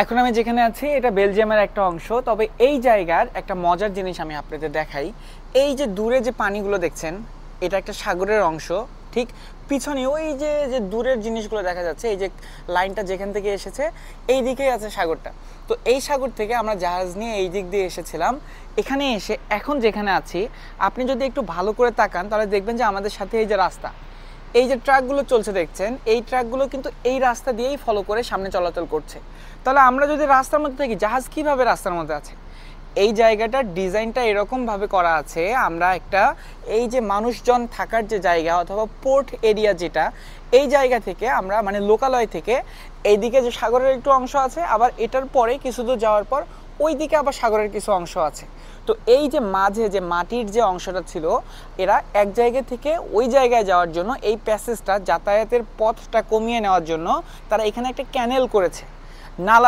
এখন আমি যেখানে আছি এটা বেলজিয়ামের একটা অংশ। তবে এই জায়গার একটা মজার জিনিস আমি আপনাদের দেখাই। এই যে দূরে যে পানিগুলো দেখছেন, এটা একটা সাগরের অংশ। ঠিক পিছনে ওই যে যে দূরের জিনিসগুলো দেখা যাচ্ছে, এই যে লাইনটা যেখান থেকে এসেছে এই দিকেই আছে সাগরটা। তো এই সাগর থেকে আমরা জাহাজ নিয়ে এই দিক দিয়ে এসেছিলাম। এখানে এসে এখন যেখানে আছি, আপনি যদি একটু ভালো করে তাকান তাহলে দেখবেন যে আমাদের সাথে এই যে রাস্তা, এই যে ট্রাকগুলো চলছে দেখছেন, এই ট্রাকগুলো কিন্তু এই রাস্তা দিয়েই ফলো করে সামনে চলাচল করছে। তাহলে আমরা যদি রাস্তার মধ্যে থাকি, জাহাজ কিভাবে রাস্তার মধ্যে আছে? এই জায়গাটার ডিজাইনটা এরকমভাবে করা আছে, আমরা একটা এই যে মানুষজন থাকার যে জায়গা অথবা পোর্ট এরিয়া যেটা, এই জায়গা থেকে আমরা মানে লোকালয় থেকে এইদিকে যে সাগরের একটু অংশ আছে, আবার এটার পরে কিছু দূর যাওয়ার পর ওই দিকে আবার সাগরের কিছু অংশ আছে। তো এই যে মাঝে যে মাটির যে অংশটা ছিল, এরা এক জায়গা থেকে ওই জায়গায় যাওয়ার জন্য এই প্যাসেজটা যাতায়াতের পথটা কমিয়ে নেওয়ার জন্য তারা এখানে একটা ক্যানেল করেছে, নালা